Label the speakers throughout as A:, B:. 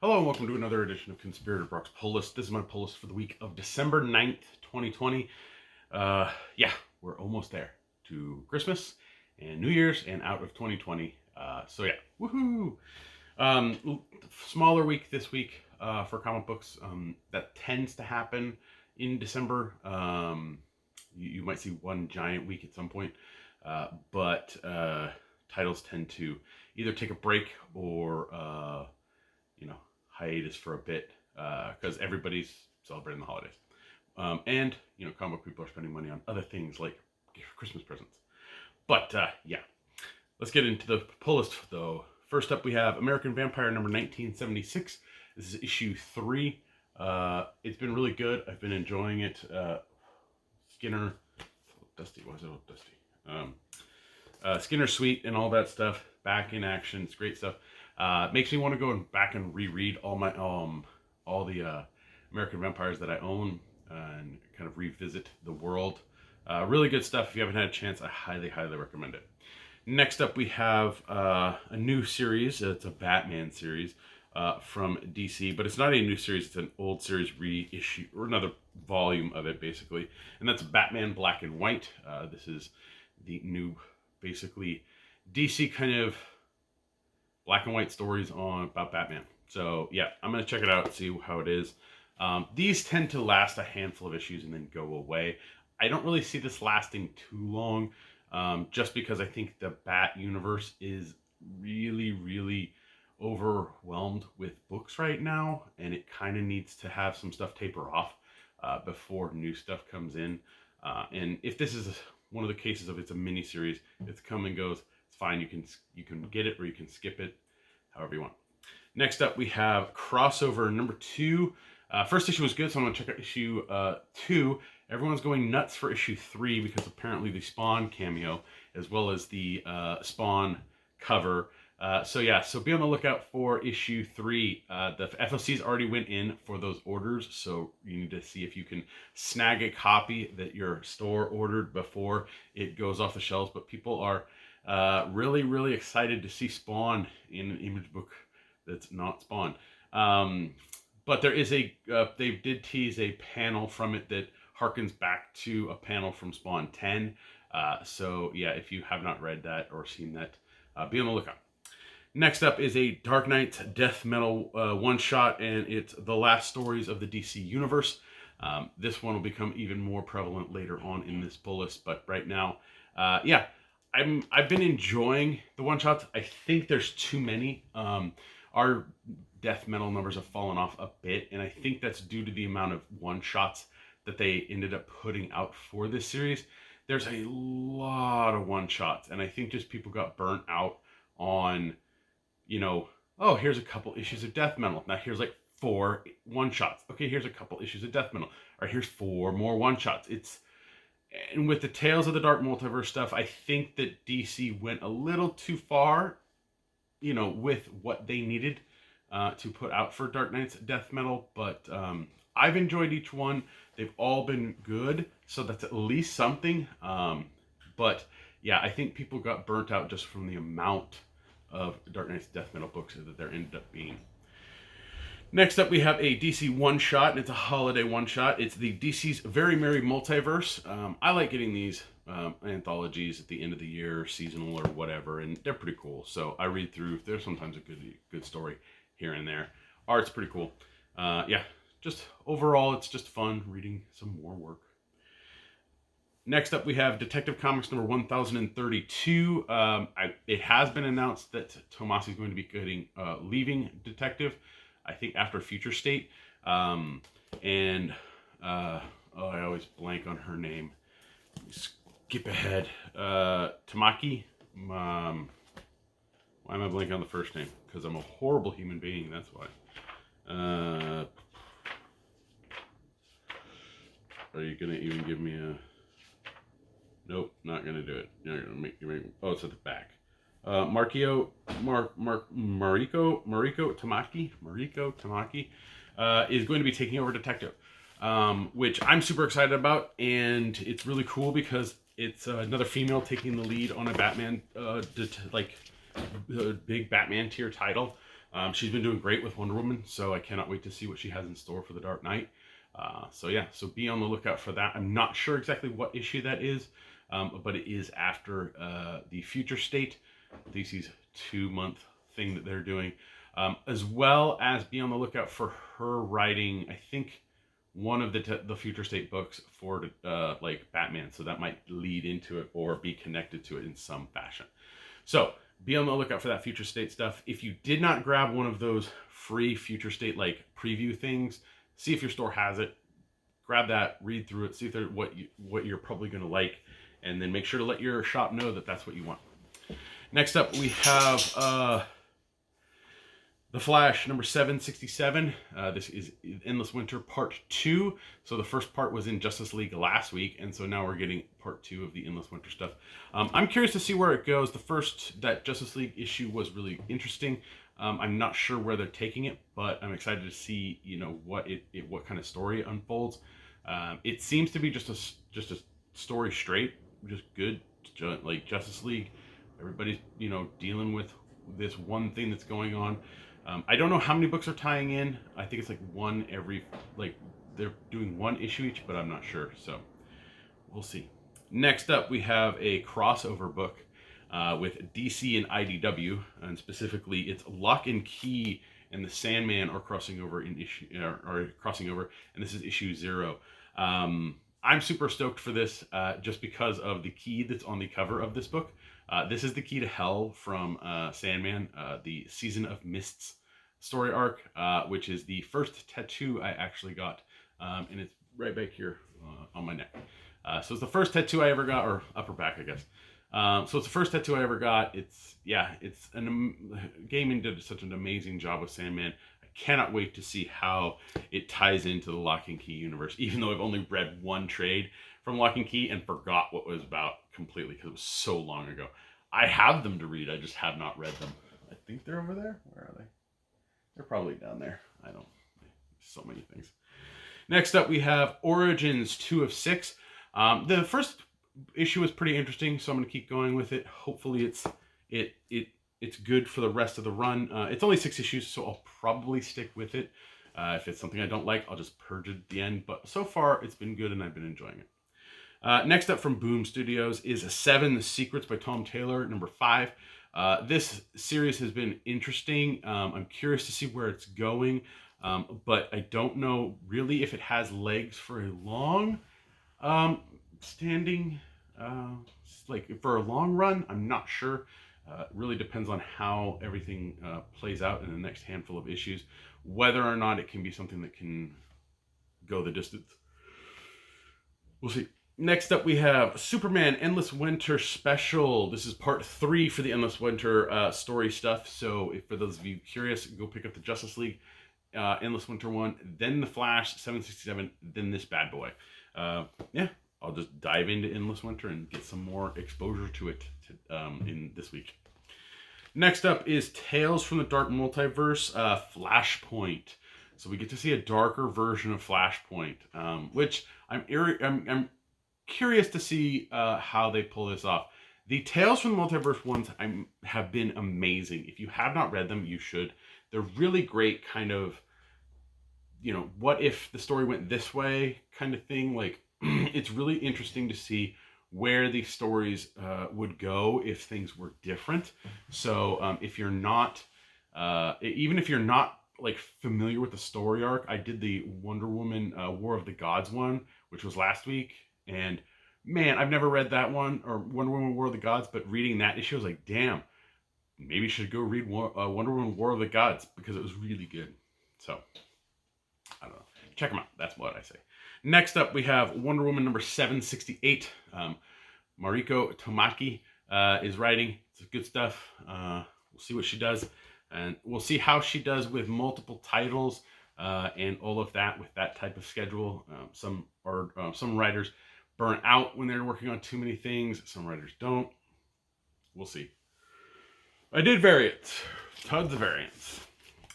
A: Hello and welcome to another edition of Conspirator Brock's Pull List. This is my pull list for the week of December 9th, 2020. Yeah, we're almost there to Christmas and New Year's and out of 2020. So yeah, woohoo! Smaller week this week for comic books. That tends to happen in December. You might see one giant week at some point, but titles tend to either take a break or hiatus for a bit because everybody's celebrating the holidays. And comic book people are spending money on other things like Christmas presents. But yeah, let's get into the pull list though. First up, we have American Vampire number 1976. This is issue 3. It's been really good. I've been enjoying it. Skinner, Dusty, why is it all Dusty? Skinner Sweet and all that stuff. Back in action. It's great stuff. Makes me want to go back and reread all the American Vampires that I own and kind of revisit the world. Really good stuff. If you haven't had a chance, I highly recommend it. Next up, we have a new series. It's a Batman series from DC, but it's not a new series. It's an old series reissue, or another volume of it, basically. And that's Batman Black and White. This is the new, basically, DC kind of black and white stories about Batman. So yeah, I'm going to check it out and see how it is. These tend to last a handful of issues and then go away. I don't really see this lasting too long, just because I think the Bat universe is really overwhelmed with books right now, and it kind of needs to have some stuff taper off before new stuff comes in. And if this is one of the cases of it's a mini series, it's come and goes. It's fine. You can get it or you can skip it, however you want. Next up, we have Crossover number 2. First issue was good, so I'm going to check out issue 2. Everyone's going nuts for issue 3 because apparently the Spawn cameo, as well as the Spawn cover. So be on the lookout for issue 3. The FOCs already went in for those orders, so you need to see if you can snag a copy that your store ordered before it goes off the shelves. But people are really excited to see Spawn in an image book that's not Spawn. But there is they did tease a panel from it that harkens back to a panel from Spawn 10. So yeah, if you have not read that or seen that, be on the lookout. Next up is a Dark Knight Death Metal one-shot, and it's the last stories of the DC Universe. This one will become even more prevalent later on in this pull list, but right now, yeah, I've been enjoying the one-shots. I think there's too many. Our death metal numbers have fallen off a bit, and I think that's due to the amount of one-shots that they ended up putting out for this series. There's a lot of one-shots, and I think just people got burnt out on, oh, here's a couple issues of death metal. Now here's like 4 one-shots. Okay, here's a couple issues of death metal. Or here's 4 more one-shots. And with the Tales of the Dark Multiverse stuff, I think that DC went a little too far, with what they needed to put out for Dark Knight's death metal. But I've enjoyed each one. They've all been good, so that's at least something. But yeah, I think people got burnt out just from the amount of Dark Knight's death metal books that there ended up being. Next up, we have a DC one-shot, and it's a holiday one-shot. It's the DC's Very Merry Multiverse. I like getting these anthologies at the end of the year, seasonal or whatever, and they're pretty cool. So I read through. There's sometimes a good story here and there. Art's pretty cool. Yeah, just overall, it's just fun reading some more work. Next up, we have Detective Comics number 1032. It has been announced that Tomasi is going to be leaving Detective, I think after Future State. I always blank on her name. Skip ahead. Tamaki. Why am I blanking on the first name? Because I'm a horrible human being, that's why. Are you going to even give me a... Nope, not going to do it. You're gonna make, oh, it's at the back. Mariko Tamaki is going to be taking over Detective, which I'm super excited about, and it's really cool because it's another female taking the lead on a Batman, big Batman tier title. She's been doing great with Wonder Woman, so I cannot wait to see what she has in store for the Dark Knight. So yeah, so be on the lookout for that. I'm not sure exactly what issue that is, but it is after the Future State, DC's 2-month thing that they're doing, as well as be on the lookout for her writing, I think, one of the Future State books for like Batman, so that might lead into it or be connected to it in some fashion. So be on the lookout for that Future State stuff. If you did not grab one of those free Future State like preview things, see if your store has it. Grab that, read through it, see if they're what you're probably going to like, and then make sure to let your shop know that that's what you want. Next up, we have The Flash, number 767. This is Endless Winter Part 2. So the first part was in Justice League last week, and so now we're getting Part 2 of the Endless Winter stuff. I'm curious to see where it goes. That Justice League issue was really interesting. I'm not sure where they're taking it, but I'm excited to see, what kind of story it unfolds. It seems to be just a story straight, just good, like Justice League. Everybody's, dealing with this one thing that's going on. I don't know how many books are tying in. I think it's like one every, they're doing one issue each, but I'm not sure. So we'll see. Next up, we have a crossover book with DC and IDW, and specifically it's Lock and Key and the Sandman are crossing over and this is issue 0. I'm super stoked for this just because of the key that's on the cover of this book. This is the key to hell from Sandman, the Season of Mists story arc, which is the first tattoo I actually got, and it's right back here on my neck. So it's the first tattoo I ever got, or upper back, I guess. So it's the first tattoo I ever got. Gaiman did such an amazing job with Sandman. I cannot wait to see how it ties into the Lock and Key universe, even though I've only read one trade from Lock and Key and forgot what it was about completely because it was so long ago. I have them to read. I just have not read them. I think they're over there. Where are they? They're probably down there. I don't. So many things. Next up, we have Origins 2 of 6. The first issue was pretty interesting, so I'm going to keep going with it. Hopefully, it's good for the rest of the run. It's only 6 issues, so I'll probably stick with it. If it's something I don't like, I'll just purge it at the end. But so far, it's been good, and I've been enjoying it. Next up from Boom Studios is 7 Secrets by Tom Taylor, number 5. This series has been interesting. I'm curious to see where it's going, but I don't know really if it has legs for a long standing, like for a long run. I'm not sure. It really depends on how everything plays out in the next handful of issues, whether or not it can be something that can go the distance. We'll see. Next up, we have Superman Endless Winter Special. This is part 3 for the Endless Winter story stuff. So if for those of you curious, go pick up the Justice League Endless Winter one, then the Flash 767, then this bad boy. Yeah, I'll just dive into Endless Winter and get some more exposure to it in this week. Next up is Tales from the Dark Multiverse, Flashpoint. So we get to see a darker version of Flashpoint, which I'm curious to see how they pull this off. The Tales from the Multiverse ones have been amazing. If you have not read them, you should. They're really great, kind of, what if the story went this way kind of thing. Like, it's really interesting to see where these stories would go if things were different. So if you're not, even if you're not like familiar with the story arc, I did the Wonder Woman War of the Gods one, which was last week. And man, I've never read that one, or Wonder Woman War of the Gods, but reading that issue, I was like, damn, maybe you should go read Wonder Woman War of the Gods, because it was really good. So, I don't know. Check them out. That's what I say. Next up, we have Wonder Woman number 768. Mariko Tamaki is writing. It's good stuff. We'll see what she does. And we'll see how she does with multiple titles and all of that with that type of schedule. Some writers burn out when they're working on too many things. Some writers don't. We'll see. I did variants. Tons of variants.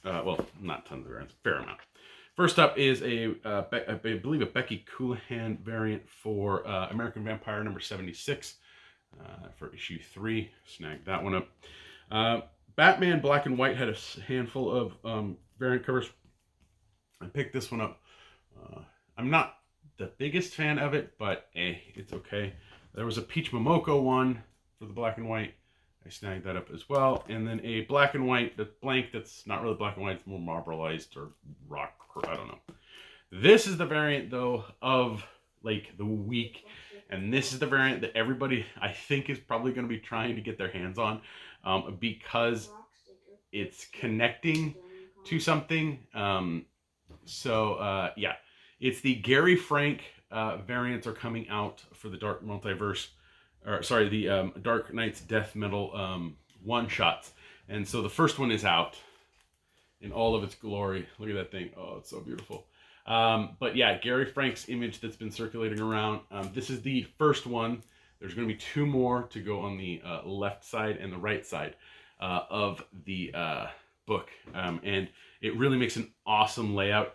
A: Well, not tons of variants. Fair amount. First up is I believe a Becky Coulihan variant for American Vampire number 76 for issue 3. Snagged that one up. Batman Black and White had a handful of variant covers. I picked this one up. I'm not the biggest fan of it, but it's okay. There was a Peach Momoko one for the black and white. I snagged that up as well. And then a black and white, the blank that's not really black and white, it's more marbleized or rock, I don't know. This is the variant, though, of like the week. And this is the variant that everybody, I think, is probably going to be trying to get their hands on because it's connecting to something. Yeah, it's the Gary Frank variants are coming out for the Dark Multiverse, or sorry, the Dark Knight's Death Metal one-shots. And so the first one is out in all of its glory. Look at that thing. Oh, it's so beautiful. But yeah, Gary Frank's image that's been circulating around. This is the first one. There's going to be two more to go on the left side and the right side of the book. And it really makes an awesome layout.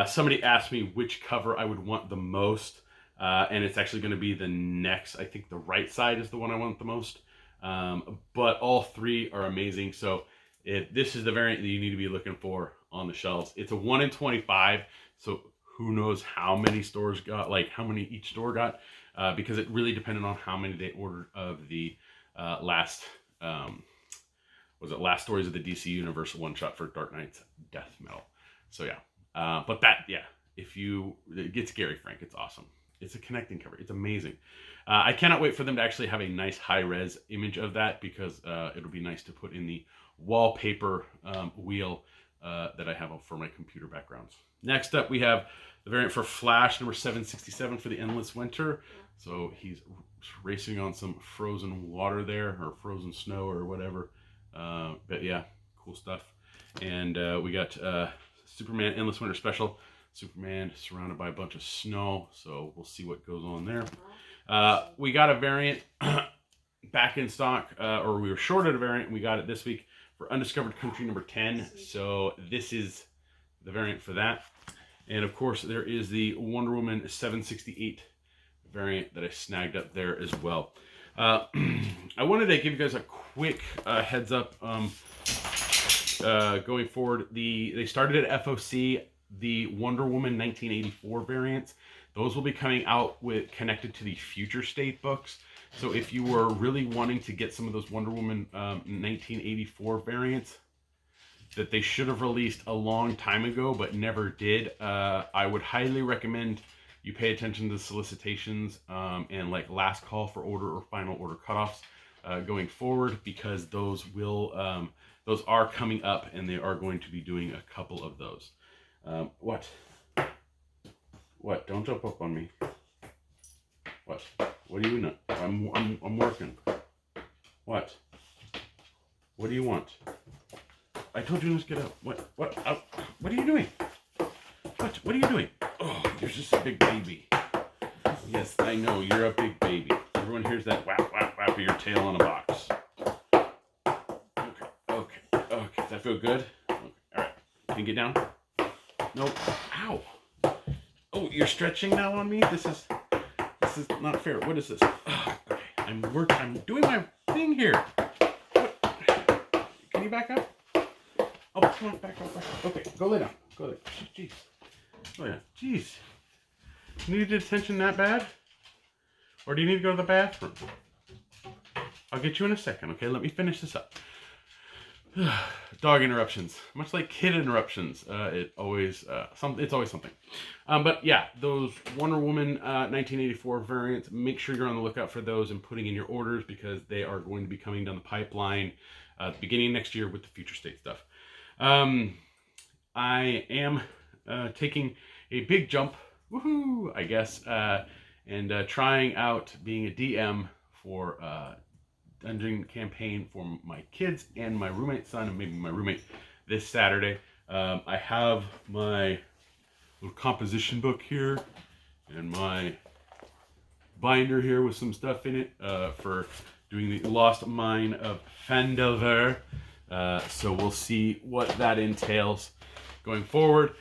A: Somebody asked me which cover I would want the most. And it's actually going to be the next. I think the right side is the one I want the most. But all three are amazing. So this is the variant that you need to be looking for on the shelves. It's a 1 in 25. So who knows how many stores got, like how many each store got, because it really depended on how many they ordered of the last Stories of the DC Universe one shot for Dark Knight's Death Metal. So yeah, but that, yeah, it gets Gary Frank. It's awesome. It's a connecting cover. It's amazing. I cannot wait for them to actually have a nice high-res image of that, because it'll be nice to put in the wallpaper wheel that I have for my computer backgrounds. Next up, we have the variant for Flash, number 767 for the Endless Winter. So he's racing on some frozen water there, or frozen snow, or whatever. But yeah, cool stuff. And we got Superman Endless Winter Special. Superman surrounded by a bunch of snow, so we'll see what goes on there. We got a variant back in stock, or we were shorted a variant. We got it this week for Undiscovered Country number 10. So this is the variant for that. And of course, there is the Wonder Woman 768 variant that I snagged up there as well. I wanted to give you guys a quick heads up going forward. They started at FOC. The Wonder Woman 1984 variants, those will be coming out connected to the Future State books. So if you were really wanting to get some of those Wonder Woman 1984 variants that they should have released a long time ago but never did, I would highly recommend you pay attention to the solicitations and like last call for order or final order cutoffs going forward, because those are coming up, and they are going to be doing a couple of those. What? Don't jump up on me. What are you doing? I'm working. What do you want? I told you to get up. What are you doing? What are you doing? Oh, you're just a big baby. Yes, I know, you're a big baby. Everyone hears that whap, whap, whap of your tail on a box. Okay. Does that feel good? Okay. All right. Can you get down? Nope. Ow. Oh, you're stretching now on me? This is not fair. What is this? Oh, okay. I'm doing my thing here. What? Can you back up? Oh, come on, back up. Okay, go lay down. Go lay. Jeez. Oh yeah. Jeez. You need attention that bad? Or do you need to go to the bathroom? I'll get you in a second, okay? Let me finish this up. Dog interruptions, much like kid interruptions. It's always something. But yeah, those Wonder Woman 1984 variants, make sure you're on the lookout for those and putting in your orders, because they are going to be coming down the pipeline at the beginning of next year with the Future State stuff. I am taking a big jump, woohoo, I guess, and trying out being a DM for dungeon campaign for my kids and my roommate's son, and maybe my roommate, this Saturday. I have my little composition book here and my binder here with some stuff in it for doing the Lost Mine of Phandelver. So we'll see what that entails going forward.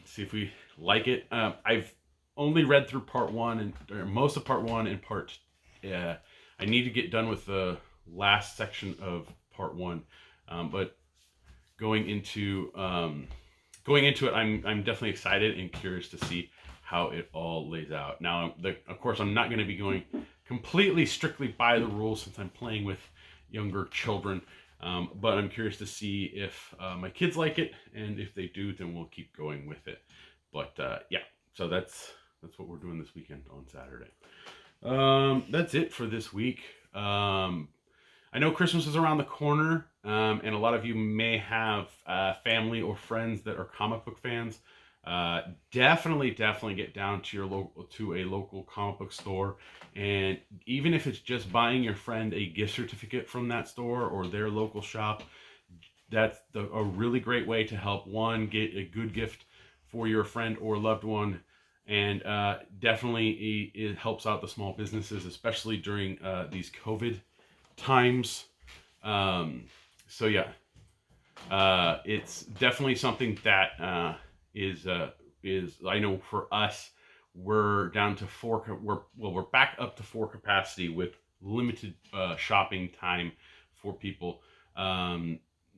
A: See if we like it. I've only read through part one or most of part one and part. I need to get done with the last section of part one But going into it, I'm definitely excited and curious to see how it all lays out. Now, of course, I'm not going to be going completely strictly by the rules since I'm playing with younger children. But I'm curious to see if my kids like it, and if they do, then we'll keep going with it. But yeah, so that's what we're doing this weekend on Saturday. That's it for this week. I know Christmas is around the corner, and a lot of you may have family or friends that are comic book fans. Definitely get down to a local comic book store, and even if it's just buying your friend a gift certificate from that store or their local shop, that's a really great way to help one get a good gift for your friend or loved one, and definitely it helps out the small businesses, especially during these COVID times. So yeah, it's definitely something that is I know for us, we're down to we're back up to full capacity with limited shopping time for people,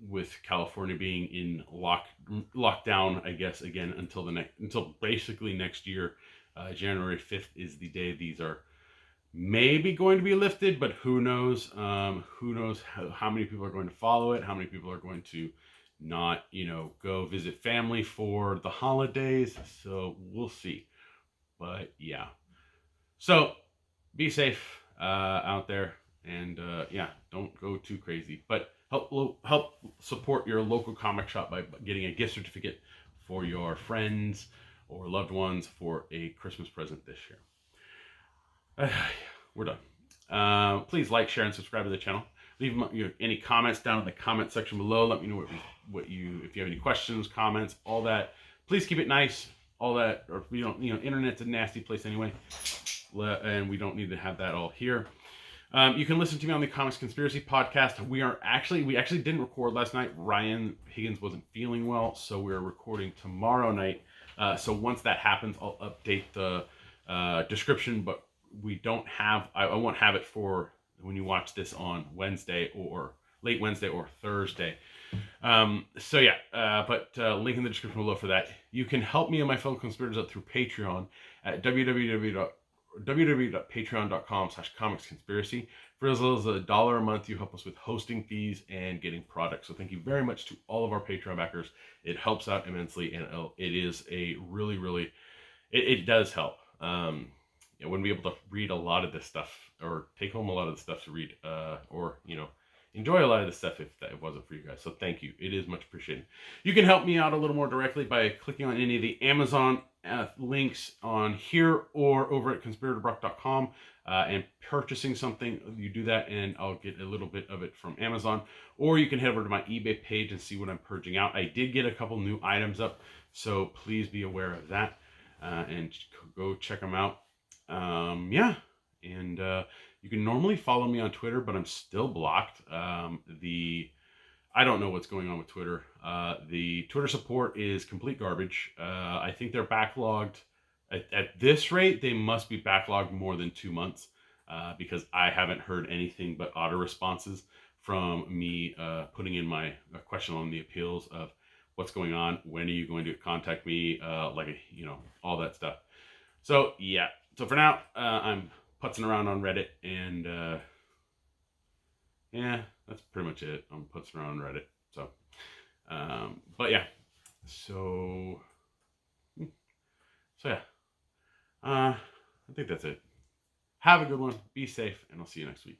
A: with California being in lockdown, I guess, again until basically next year. January 5th is the day these are maybe going to be lifted, but who knows? Who knows how many people are going to follow it? How many people are going to not, go visit family for the holidays? So we'll see. But yeah, so be safe out there, and yeah, don't go too crazy. But help support your local comic shop by getting a gift certificate for your friends or loved ones for a Christmas present this year. We're done. Please like, share, and subscribe to the channel. Leave any comments down in the comment section below. Let me know if you have any questions, comments, all that. Please keep it nice. All that, or we don't, internet's a nasty place anyway, and we don't need to have that all here. You can listen to me on the Comics Conspiracy podcast. We actually didn't record last night. Ryan Higgins wasn't feeling well, so we're recording tomorrow night. So once that happens, I'll update the description, but we don't have, I won't have it for when you watch this on Wednesday or late Wednesday or Thursday. So yeah, but link in the description below for that. You can help me and my fellow conspirators out through Patreon at www.patreon.com/comicsconspiracy. For as little as $1 a month, you help us with hosting fees and getting products. So thank you very much to all of our Patreon backers. It helps out immensely, and it is a really, it does help. I wouldn't be able to read a lot of this stuff, or take home a lot of the stuff to read, or enjoy a lot of this stuff if that wasn't for you guys. So thank you. It is much appreciated. You can help me out a little more directly by clicking on any of the Amazon links on here or over at conspiratorbrock.com and purchasing something. You do that and I'll get a little bit of it from Amazon. Or you can head over to my eBay page and see what I'm purging out. I did get a couple new items up, so please be aware of that and go check them out. Yeah, and you can normally follow me on Twitter, but I'm still blocked. I don't know what's going on with Twitter. The Twitter support is complete garbage. I think they're backlogged. At this rate, they must be backlogged more than 2 months, because I haven't heard anything but auto responses from me putting in my question on the appeals of what's going on, when are you going to contact me, all that stuff. So yeah, so for now, I'm putzing around on Reddit, and yeah, that's pretty much it. I'm putzing around on Reddit. So, but yeah, so yeah, I think that's it. Have a good one. Be safe, and I'll see you next week.